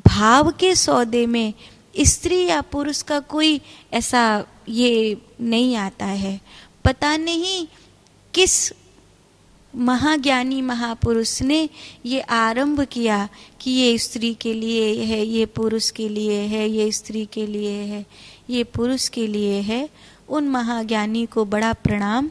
भाव के सौदे में स्त्री या पुरुष का कोई ऐसा ये नहीं आता है। पता नहीं किस महाज्ञानी महापुरुष ने ये आरंभ किया कि ये स्त्री के लिए है, ये पुरुष के लिए है, ये स्त्री के लिए है, ये पुरुष के लिए है। उन महाज्ञानी को बड़ा प्रणाम।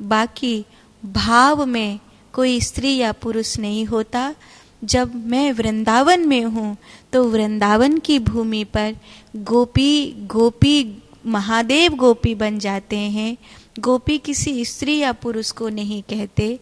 बाकी भाव में कोई स्त्री या पुरुष नहीं होता। जब मैं वृंदावन में हूँ तो वृंदावन की भूमि पर गोपी महादेव गोपी बन जाते हैं। गोपी किसी स्त्री या पुरुष को नहीं कहते।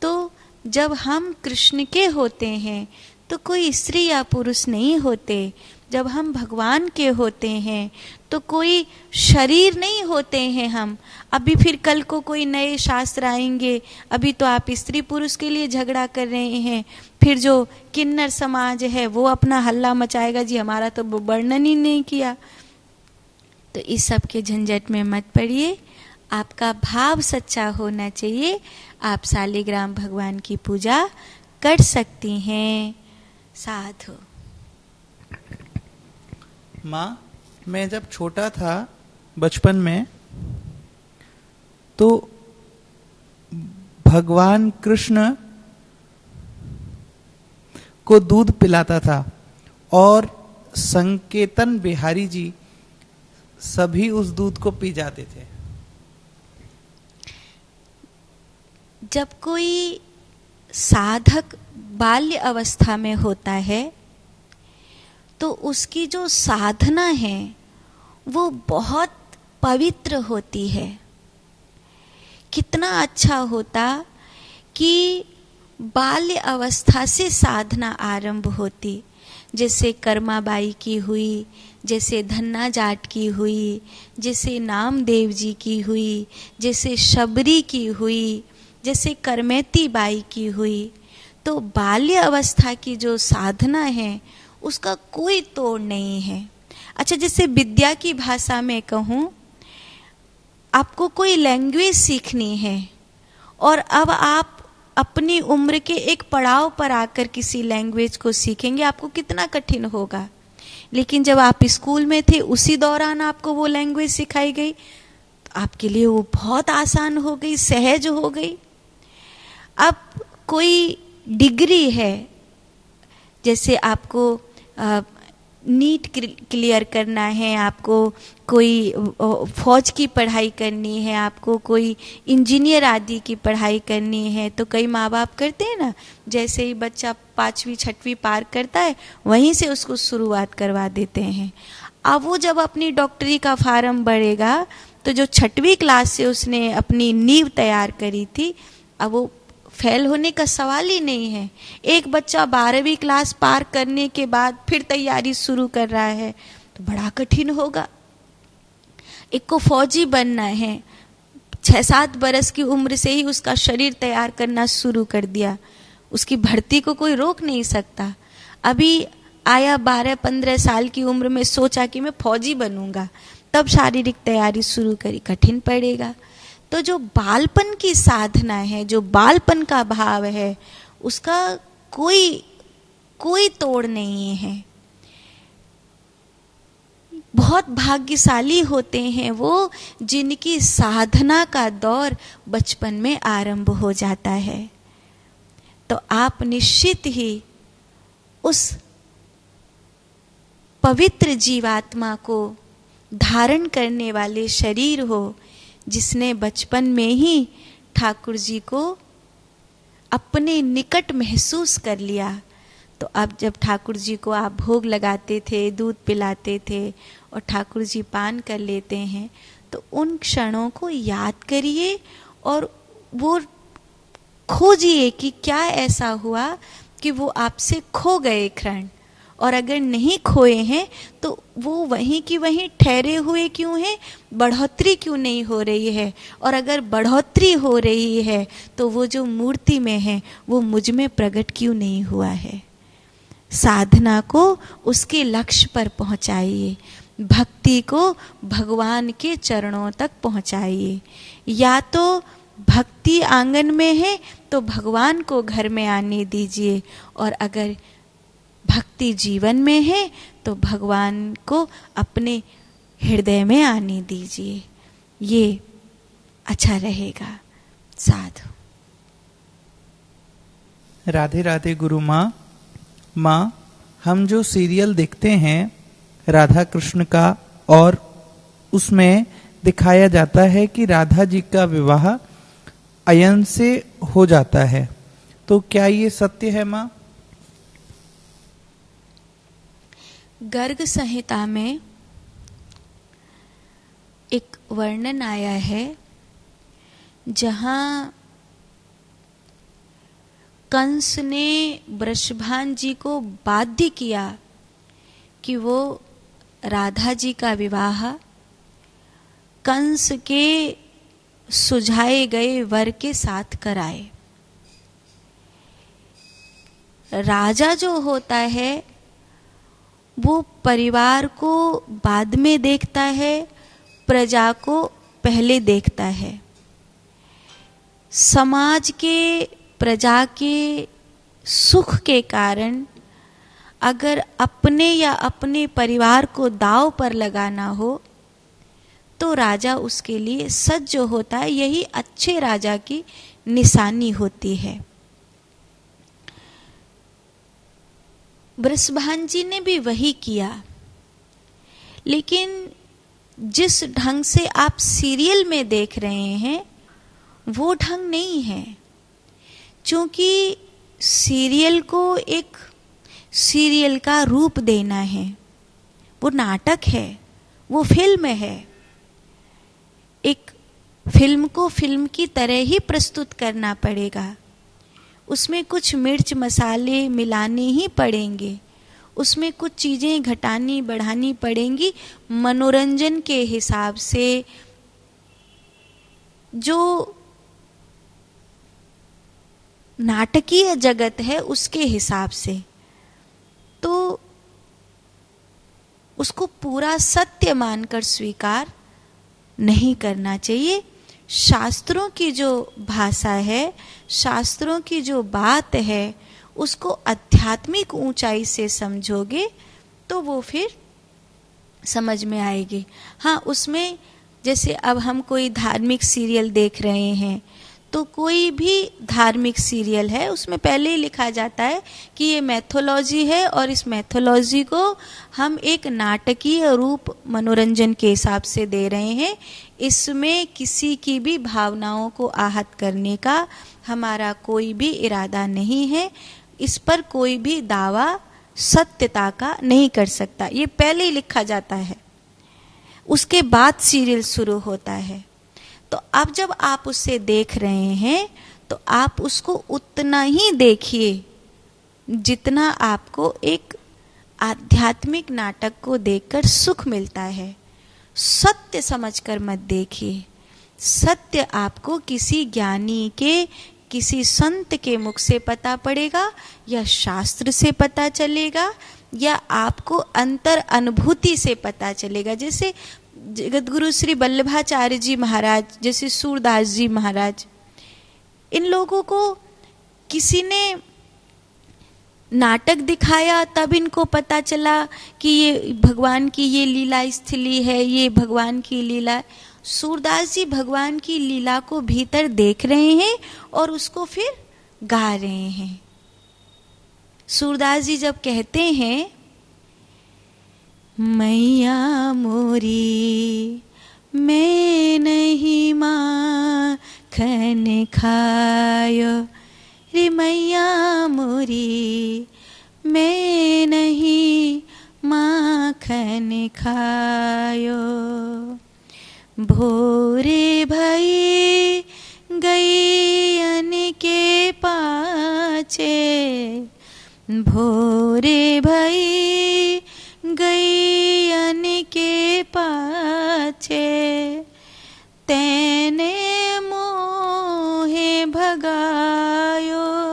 तो जब हम कृष्ण के होते हैं तो कोई स्त्री या पुरुष नहीं होते। जब हम भगवान के होते हैं तो कोई शरीर नहीं होते हैं हम। अभी फिर कल को कोई नए शास्त्र आएंगे। अभी तो आप स्त्री पुरुष के लिए झगड़ा कर रहे हैं, फिर जो किन्नर समाज है वो अपना हल्ला मचाएगा, जी हमारा तो वर्णन ही नहीं किया। तो इस सब के झंझट में मत पड़िए। आपका भाव सच्चा होना चाहिए। आप शालिग्राम भगवान की पूजा कर सकती हैं। साधु। माँ, मैं जब छोटा था बचपन में तो भगवान कृष्ण को दूध पिलाता था और संकेतन बिहारी जी सभी उस दूध को पी जाते थे। जब कोई साधक बाल्य अवस्था में होता है तो उसकी जो साधना है वो बहुत पवित्र होती है। कितना अच्छा होता कि बाल्य अवस्था से साधना आरंभ होती। जैसे कर्माबाई की हुई, जैसे धन्ना जाट की हुई, जैसे नामदेव जी की हुई, जैसे शबरी की हुई, जैसे करमेती बाई की हुई। तो बाल्य अवस्था की जो साधना है उसका कोई तोड़ नहीं है। अच्छा, जैसे विद्या की भाषा में कहूँ, आपको कोई लैंग्वेज सीखनी है और अब आप अपनी उम्र के एक पड़ाव पर आकर किसी लैंग्वेज को सीखेंगे, आपको कितना कठिन होगा। लेकिन जब आप स्कूल में थे उसी दौरान आपको वो लैंग्वेज सिखाई गई तो आपके लिए वो बहुत आसान हो गई, सहज हो गई। अब कोई डिग्री है, जैसे आपको नीट क्लियर करना है, आपको कोई फौज की पढ़ाई करनी है, आपको कोई इंजीनियर आदि की पढ़ाई करनी है, तो कई माँ बाप करते हैं ना, जैसे ही बच्चा 5वीं 6वीं पार करता है वहीं से उसको शुरुआत करवा देते हैं। अब वो जब अपनी डॉक्टरी का फार्म भरेगा तो जो 6वीं क्लास से उसने अपनी नींव तैयार करी थी, अब वो फेल होने का सवाल ही नहीं है। एक बच्चा 12वीं क्लास पार करने के बाद फिर तैयारी शुरू कर रहा है तो बड़ा कठिन होगा। एक को फौजी बनना है, 6-7 बरस की उम्र से ही उसका शरीर तैयार करना शुरू कर दिया, उसकी भर्ती को कोई रोक नहीं सकता। अभी आया 12-15 साल की उम्र में सोचा कि मैं फौजी बनूंगा, तब शारीरिक तैयारी शुरू करी, कठिन पड़ेगा। तो जो बालपन की साधना है, जो बालपन का भाव है, उसका कोई तोड़ नहीं है। बहुत भाग्यशाली होते हैं वो जिनकी साधना का दौर बचपन में आरंभ हो जाता है। तो आप निश्चित ही उस पवित्र जीवात्मा को धारण करने वाले शरीर हो जिसने बचपन में ही ठाकुर जी को अपने निकट महसूस कर लिया। तो अब जब ठाकुर जी को आप भोग लगाते थे, दूध पिलाते थे और ठाकुर जी पान कर लेते हैं, तो उन क्षणों को याद करिए और वो खोजिए कि क्या ऐसा हुआ कि वो आपसे खो गए क्षण, और अगर नहीं खोए हैं तो वो वहीं की वहीं ठहरे हुए क्यों हैं, बढ़ोतरी क्यों नहीं हो रही है, और अगर बढ़ोतरी हो रही है तो वो जो मूर्ति में है वो मुझ में प्रकट क्यों नहीं हुआ है। साधना को उसके लक्ष्य पर पहुंचाइए, भक्ति को भगवान के चरणों तक पहुंचाइए। या तो भक्ति आंगन में है तो भगवान को घर में आने दीजिए, और अगर भक्ति जीवन में है तो भगवान को अपने हृदय में आने दीजिए, ये अच्छा रहेगा। साधु। राधे राधे गुरु माँ। माँ, हम जो सीरियल देखते हैं राधा कृष्ण का, और उसमें दिखाया जाता है कि राधा जी का विवाह अयन से हो जाता है, तो क्या ये सत्य है माँ? गर्ग संहिता में एक वर्णन आया है जहां कंस ने वृषभान जी को बाध्य किया कि वो राधा जी का विवाह कंस के सुझाए गए वर के साथ कराए। राजा जो होता है वो परिवार को बाद में देखता है, प्रजा को पहले देखता है। समाज के, प्रजा के सुख के कारण अगर अपने या अपने परिवार को दांव पर लगाना हो तो राजा उसके लिए सज्ज होता है। यही अच्छे राजा की निशानी होती है। वृषभान जी ने भी वही किया, लेकिन जिस ढंग से आप सीरियल में देख रहे हैं वो ढंग नहीं है, क्योंकि सीरियल को एक सीरियल का रूप देना है। वो नाटक है, वो फिल्म है। एक फिल्म को फिल्म की तरह ही प्रस्तुत करना पड़ेगा। उसमें कुछ मिर्च मसाले मिलाने ही पड़ेंगे, उसमें कुछ चीज़ें घटानी बढ़ानी पड़ेंगी मनोरंजन के हिसाब से। जो नाटकीय जगत है उसके हिसाब से, तो उसको पूरा सत्य मानकर स्वीकार नहीं करना चाहिए। शास्त्रों की जो भाषा है, शास्त्रों की जो बात है, उसको आध्यात्मिक ऊंचाई से समझोगे तो वो फिर समझ में आएगी। हाँ, उसमें जैसे अब हम कोई धार्मिक सीरियल देख रहे हैं तो कोई भी धार्मिक सीरियल है उसमें पहले ही लिखा जाता है कि ये मैथोलॉजी है और इस मैथोलॉजी को हम एक नाटकीय रूप मनोरंजन के हिसाब से दे रहे हैं। इसमें किसी की भी भावनाओं को आहत करने का हमारा कोई भी इरादा नहीं है। इस पर कोई भी दावा सत्यता का नहीं कर सकता, ये पहले ही लिखा जाता है। उसके बाद सीरियल शुरू होता है। तो अब जब आप उसे देख रहे हैं तो आप उसको उतना ही देखिए जितना आपको एक आध्यात्मिक नाटक को देखकर सुख मिलता है। सत्य समझकर मत देखिए। सत्य आपको किसी ज्ञानी के, किसी संत के मुख से पता पड़ेगा, या शास्त्र से पता चलेगा, या आपको अंतर अनुभूति से पता चलेगा। जैसे जगत गुरु श्री वल्लभाचार्य जी महाराज, जैसे सूरदास जी महाराज, इन लोगों को किसी ने नाटक दिखाया तब इनको पता चला कि ये भगवान की ये लीला स्थली है, ये भगवान की लीला। सूरदास जी भगवान की लीला को भीतर देख रहे हैं और उसको फिर गा रहे हैं। सूरदास जी जब कहते हैं, मैया मोरी मैं नहीं माखन खायो, रे मैया मोरी मैं नहीं माखन खायो। भोरे भई गैयन के पाछे, भोरे भई गैयन के पाछे,